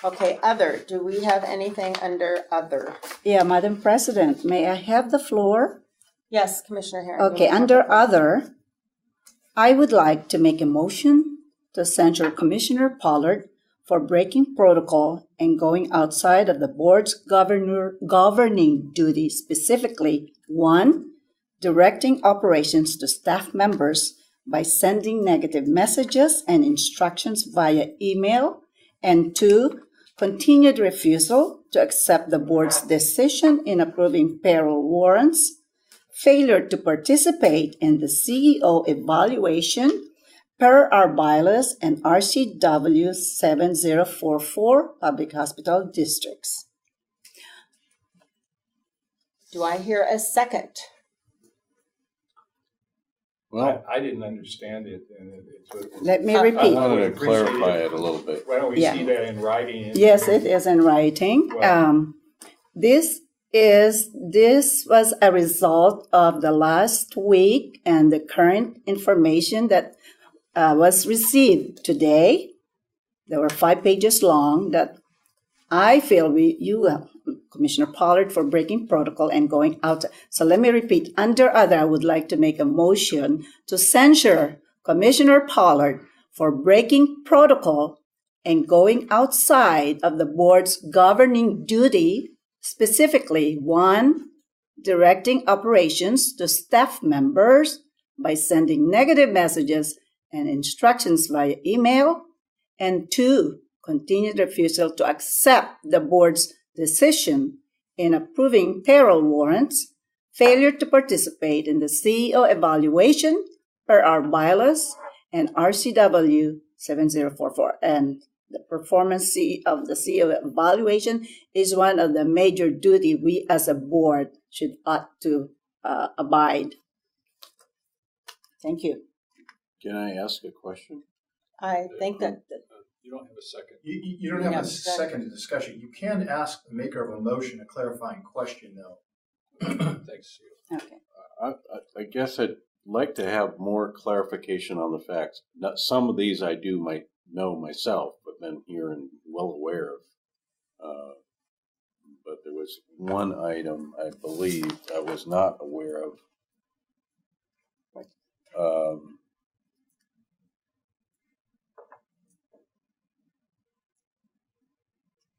Okay, other. Do we have anything under other? Yeah, Madam President, may I have the floor? Yes, Commissioner Herron. Okay, under other, I would like to make a motion to censure Commissioner Pollard for breaking protocol and going outside of the board's governing duty, specifically 1, directing operations to staff members by sending negative messages and instructions via email, and 2, continued refusal to accept the board's decision in approving payroll warrants, failure to participate in the CEO evaluation per our bylaws and RCW 7044 public hospital districts. Do I hear a second? Well, I didn't understand it. And Let me repeat. I wanted to clarify it a little bit. Why don't we see that in writing? Yes, it is in writing. This was a result of the last week and the current information that was received today. There were 5 pages long that I feel Commissioner Pollard, for breaking protocol and going out. So let me repeat. Under other, I would like to make a motion to censure Commissioner Pollard for breaking protocol and going outside of the board's governing duty, specifically 1, directing operations to staff members by sending negative messages and instructions via email, and 2, continued refusal to accept the board's decision in approving payroll warrants, failure to participate in the CEO evaluation per our bylaws and RCW 7044. And the performance of the CEO evaluation is one of the major duties we as a board ought to abide. Thank you. Can I ask a question? I think that... You don't have a second. You don't have a second discussion. You can ask the maker of a motion a clarifying question, though. Thanks. Okay. I guess I'd like to have more clarification on the facts. Some of these I might know myself, but then here and well aware of. But there was one item I believe I was not aware of.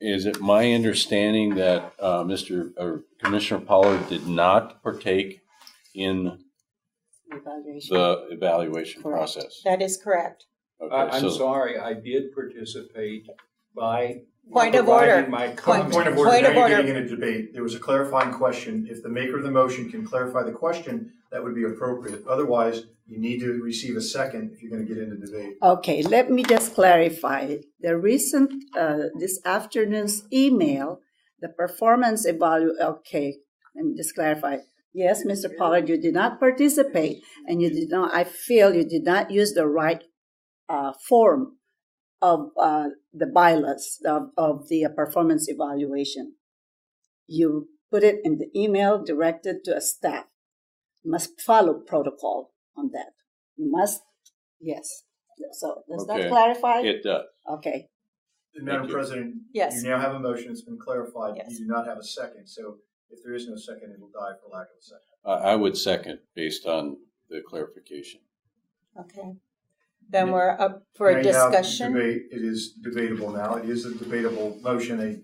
Is it my understanding that Commissioner Pollard did not partake in the evaluation process? That is correct. Okay, I'm sorry, I did participate by Point of order. My Point of order. Now you're getting in a debate. There was a clarifying question. If the maker of the motion can clarify the question, that would be appropriate. Otherwise, you need to receive a second if you're going to get into debate. Okay, let me just clarify. The recent, this afternoon's email, the performance evaluation, okay, let me just clarify. Yes, Mr. Pollard, you did not participate, and you did not, I feel you did not use the right form of the bylaws of the performance evaluation. You put it in the email directed to a staff. You must follow protocol on that. You must, yes. So does that clarify? It does. Okay. Madam President, yes. You now have a motion. It's been clarified. Yes. You do not have a second. So if there is no second, it will die for lack of a second. I would second based on the clarification. Okay. Then we're up for a discussion. It is debatable now. It is a debatable motion. A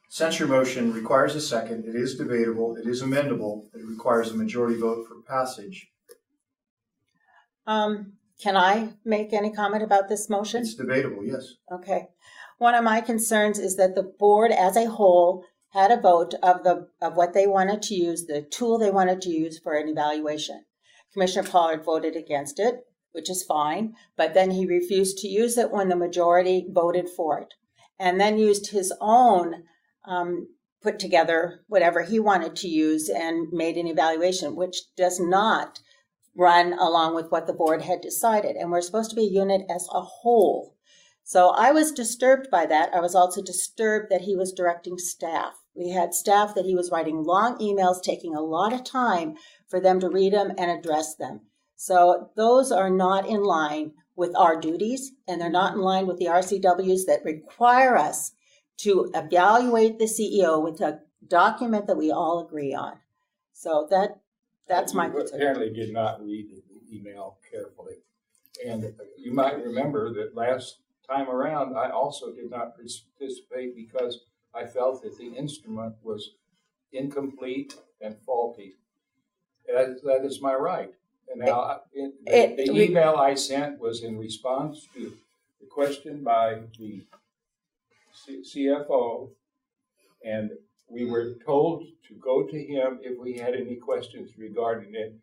censure motion requires a second. It is debatable. It is amendable. It requires a majority vote for passage. Can I make any comment about this motion? It's debatable, yes. Okay. One of my concerns is that the board as a whole had a vote of what they wanted to use, the tool they wanted to use for an evaluation. Commissioner Pollard voted against it, which is fine, but then he refused to use it when the majority voted for it, and then used his own put together whatever he wanted to use and made an evaluation, which does not run along with what the board had decided. And we're supposed to be a unit as a whole. So I was disturbed by that. I was also disturbed that he was directing staff. We had staff that he was writing long emails, taking a lot of time for them to read them and address them. So those are not in line with our duties, and they're not in line with the RCWs that require us to evaluate the CEO with a document that we all agree on. So that's my You concern. apparently did not read the email carefully. And you might remember that last time around, I also did not participate because I felt that the instrument was incomplete and faulty. That is my right. And now the email I sent was in response to the question by the CFO, and we were told to go to him if we had any questions regarding the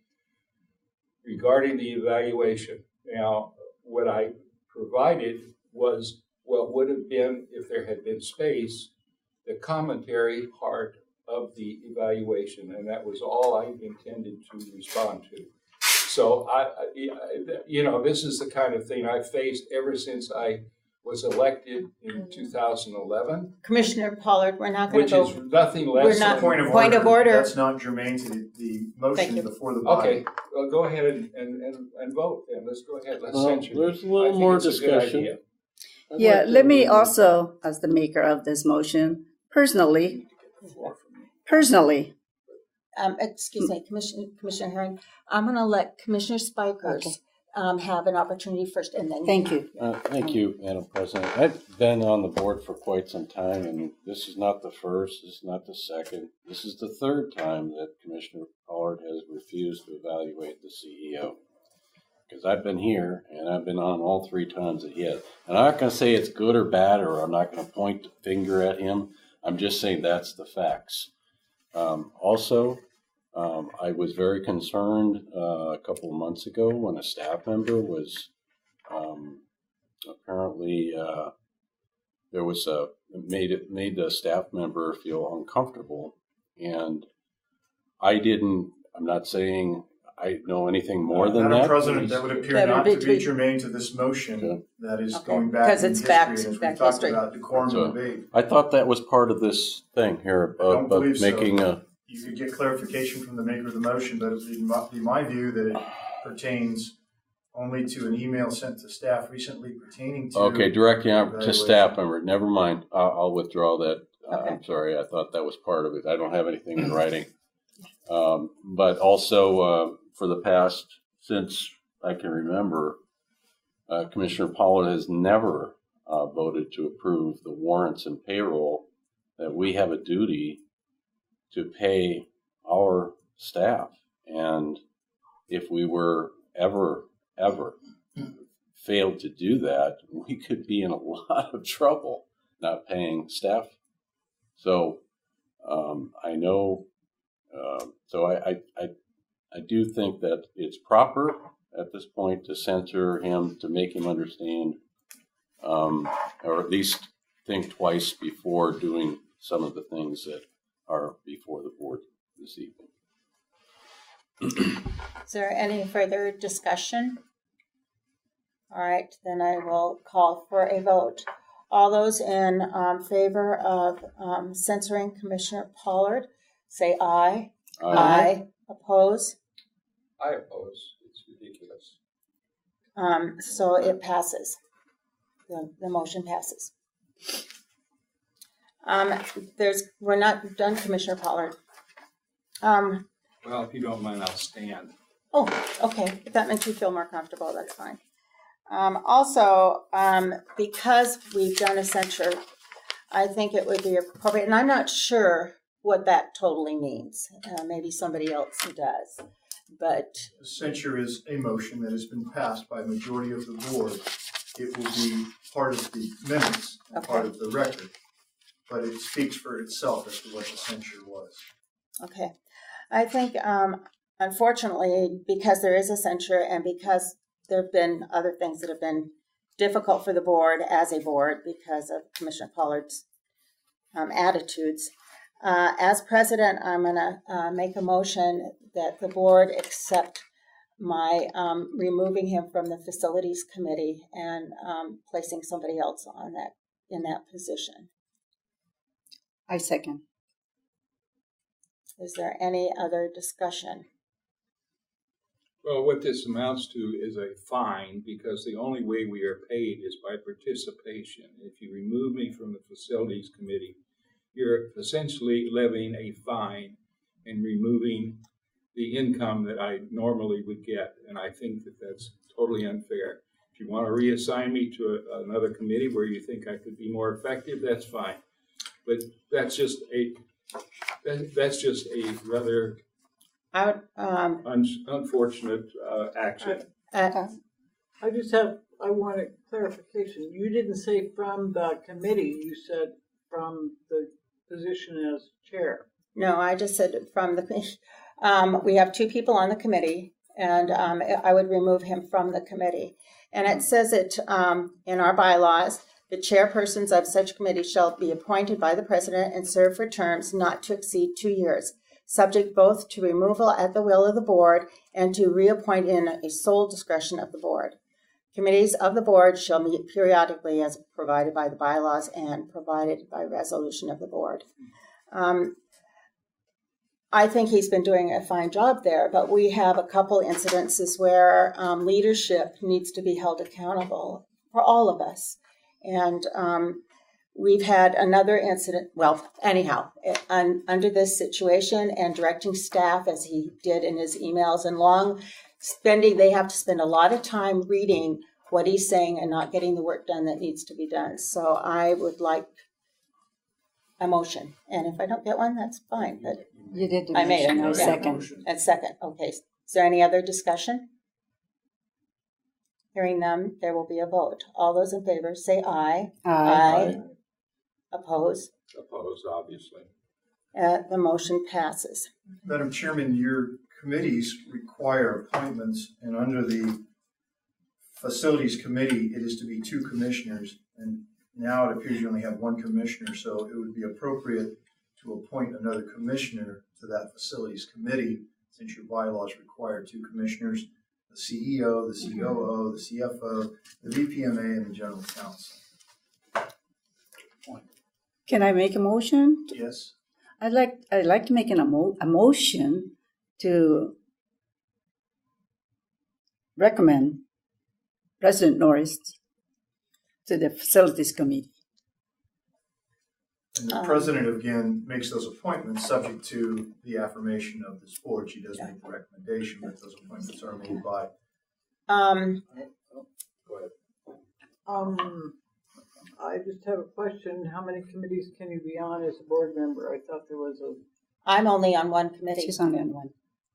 evaluation. Now, what I provided was what would have been, if there had been space, the commentary part of the evaluation, and that was all I intended to respond to. So, this is the kind of thing I've faced ever since I was elected in 2011. Commissioner Pollard, we're not going to Which is nothing less We're not- than... Point of order. That's not germane to the motion before the body. Okay, well, go ahead and vote then. Let's go ahead. Let's Well, censure. there's a I little think more it's a good discussion. idea. I'd Yeah, like to- let me also, as the maker of this motion, personally, excuse me, Commissioner Herron, I'm going to let Commissioner Speikers have an opportunity first, and then thank you. Thank you, Madam President. I've been on the board for quite some time, and this is not the first, this is not the second. This is the third time that Commissioner Pollard has refused to evaluate the CEO. Because I've been here, and I've been on all 3 times that he has. And I'm not going to say it's good or bad, or I'm not going to point the finger at him. I'm just saying that's the facts. I was very concerned a couple of months ago when a staff member was apparently there was made the staff member feel uncomfortable, and I'm not saying I know anything more than Madam that. President, that would appear That would not be to be germane to this motion. That is Okay. going back Because in it's history, back- and as we back talked history. about decorum So- and debate. I thought that was part of this thing here I don't about believe so. making a. You could get clarification from the maker of the motion, but it would be my view that it pertains only to an email sent to staff recently pertaining to. Okay, directing out to evaluation. staff member. Never mind. I'll withdraw that. Okay. I'm sorry. I thought that was part of it. I don't have anything in writing. But also for the past, since I can remember, Commissioner Pollard has never voted to approve the warrants and payroll that we have a duty to pay our staff. And if we were ever failed to do that, we could be in a lot of trouble not paying staff. So I know, so I do think that it's proper at this point to censure him, to make him understand, or at least think twice before doing some of the things that are before the board this evening. Is there any further discussion? All right, then I will call for a vote. All those in favor of censoring Commissioner Pollard, say aye. Aye. Oppose? I oppose. It's ridiculous. So it passes. The motion passes. We're not done, Commissioner Pollard. Well, if you don't mind, I'll stand. Oh, okay. If that makes you feel more comfortable, that's fine. Also, because we've done a censure, I think it would be appropriate, and I'm not sure what that totally means. Maybe somebody else does, but Censure is a motion that has been passed by a majority of the board. It will be part of the minutes, part of the record, but it speaks for itself as to what the censure was. okay. I think, unfortunately, because there is a censure and because there have been other things that have been difficult for the board as a board because of Commissioner Pollard's attitudes. As president, I'm going to make a motion that the board accept my removing him from the facilities committee and placing somebody else on in that position. I second. Is there any other discussion? Well, what this amounts to is a fine, because the only way we are paid is by participation. If you remove me from the facilities committee, you're essentially levying a fine and removing the income that I normally would get. And I think that that's totally unfair. If you want to reassign me to another committee where you think I could be more effective, that's fine. But that's just a rather unfortunate action. I wanted clarification. You didn't say from the committee, you said from the position as chair. No, I just said from the, we have two people on the committee, and I would remove him from the committee. And it says it in our bylaws, the chairpersons of such committee shall be appointed by the president and serve for terms not to exceed 2 years, subject both to removal at the will of the board and to reappoint in a sole discretion of the board. Committees of the board shall meet periodically as provided by the bylaws and provided by resolution of the board. I think he's been doing a fine job there, but we have a couple incidences where leadership needs to be held accountable for all of us. And we've had another incident, well, anyhow, under this situation and directing staff as he did in his emails and they have to spend a lot of time reading what he's saying and not getting the work done that needs to be done. So I would like a motion. And if I don't get one, that's fine. But You did. I made it. No, Yeah. second. And second, okay. Is there any other discussion? Hearing none, there will be a vote. All those in favor say aye. Aye. Oppose? Opposed, obviously. The motion passes. Madam Chairman, your committees require appointments, and under the Facilities Committee, it is to be 2 commissioners, and now it appears you only have 1 commissioner, so it would be appropriate to appoint another commissioner to that Facilities Committee, since your bylaws require 2 commissioners, the CEO, the COO, the CFO, the VPMA, and the General Counsel. Can I make a motion? Yes? I'd like to make a motion to recommend President Norris to the Facilities Committee. And the president, again, makes those appointments subject to the affirmation of this board. She does make the recommendation, but those appointments are made by. Go ahead. I just have a question. How many committees can you be on as a board member? I thought there was a. I'm only on 1 committee. She's only on 1.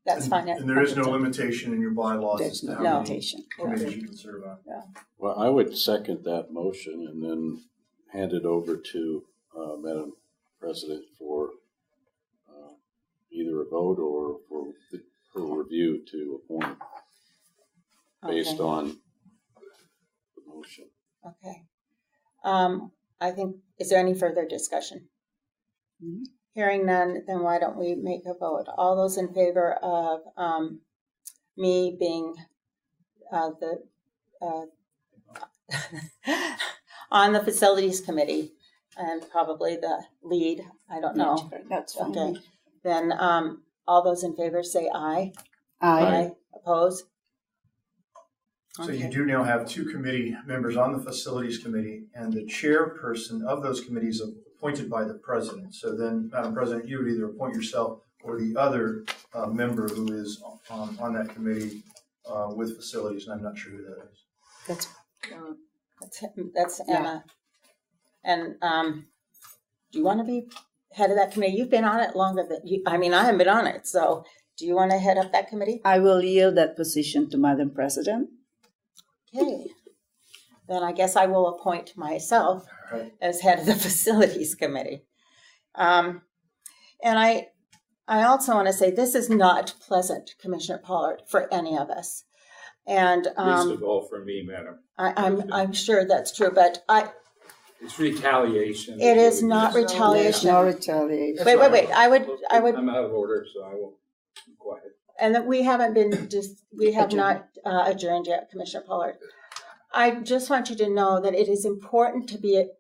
That's fine. And there is no limitation in your bylaws as There's to no how many limitation. committees you can serve on. Well, I would second that motion and then hand it over to Madam President for either a vote or for review to appoint based on the motion. Okay. I think, is there any further discussion? Mm-hmm. Hearing none, then why don't we make a vote? All those in favor of me being on the Facilities Committee and probably the lead, I don't know. That's fine. Okay. Then all those in favor say aye. Aye. Oppose? So Okay. you do now have 2 committee members on the Facilities Committee, and the chairperson of those committees is appointed by the president. So then, Madam President, you would either appoint yourself or the other member who is on that committee with facilities, and I'm not sure who that is. That's Emma. And do you want to be head of that committee? You've been on it longer than you. I mean, I haven't been on it. So do you want to head up that committee? I will yield that position to Madam President. Okay. Then I guess I will appoint myself All right. as head of the Facilities Committee. And I also want to say this is not pleasant, Commissioner Pollard, for any of us. And Least of all for me, Madam. I'm sure that's true, but It's retaliation. it is not retaliation. No retaliation. Wait. I would. I'm out of order, so I will be quiet. And that we haven't been we have not adjourned yet, Commissioner Pollard. I just want you to know that it is important to be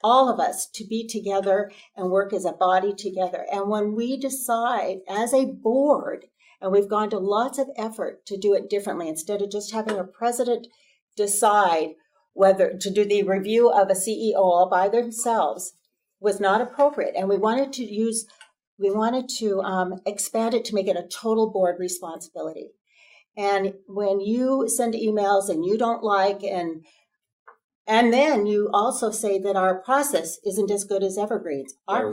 all of us to be together and work as a body together. And when we decide as a board And we've gone to lots of effort to do it differently instead of just having a president decide whether to do the review of a CEO all by themselves was not appropriate. And we wanted to expand it to make it a total board responsibility. And when you send emails and you don't like, and then you also say that our process isn't as good as Evergreen's. Our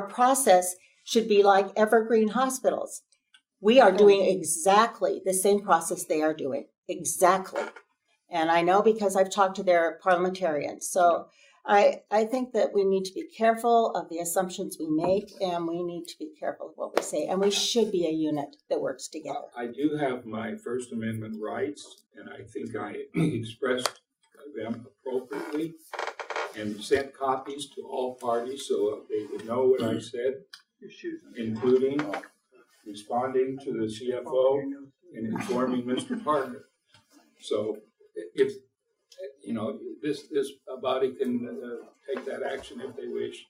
process should be like Evergreen Hospitals. We are doing exactly the same process they are doing. Exactly. And I know because I've talked to their parliamentarians. So I think that we need to be careful of the assumptions we make, and we need to be careful of what we say. And we should be a unit that works together. I do have my First Amendment rights, and I think I expressed them appropriately and sent copies to all parties so they would know what I said, including responding to the CFO and informing Mr. Parker. So if, you know, this body can take that action if they wish.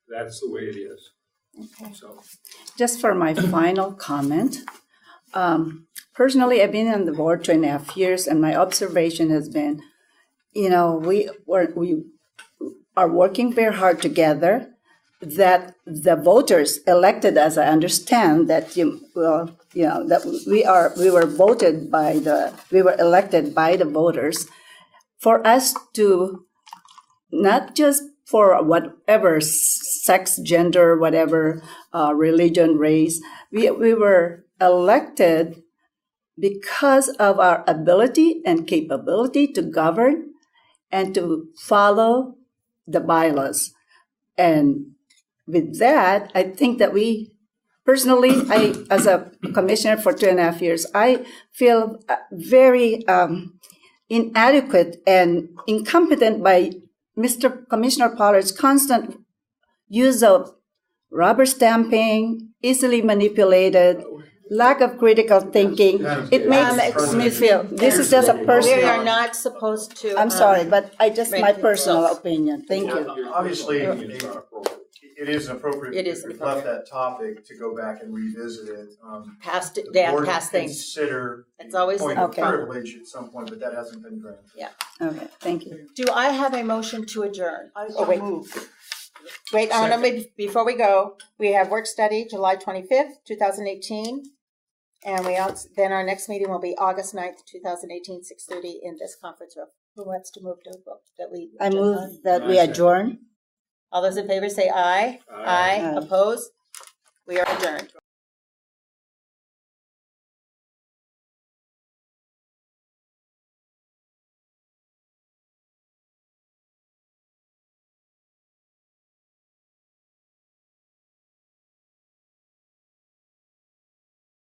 That's the way it is. Okay. So, just for my final comment, personally, I've been on the board 2.5 years, and my observation has been, you know, we are working very hard together. That the voters elected, as I understand, that that we were elected by the voters, for us to not just for whatever sex, gender, whatever religion, race, we were elected because of our ability and capability to govern and to follow the bylaws. And with that, I think that personally, as a commissioner for 2.5 years, I feel very inadequate and incompetent by Mr. Commissioner Pollard's constant use of rubber stamping, easily manipulated, lack of critical thinking. It makes me feel, this is just a personal. We are not supposed to. I'm sorry, but my personal opinion. Thank you. Obviously, it is appropriate. It is if we've left that topic to go back and revisit it. Past Board things. Consider It's always point of okay. privilege at some point, but that hasn't been granted. Yeah. Okay, thank you. Do I have a motion to adjourn? I move. Wait, before we go, we have work study July 25th, 2018. And then our next meeting will be August 9th, 2018, 6:30 in this conference room. Who wants to move to vote that we? I move that we adjourn. All those in favor say aye. Aye. Opposed? We are adjourned.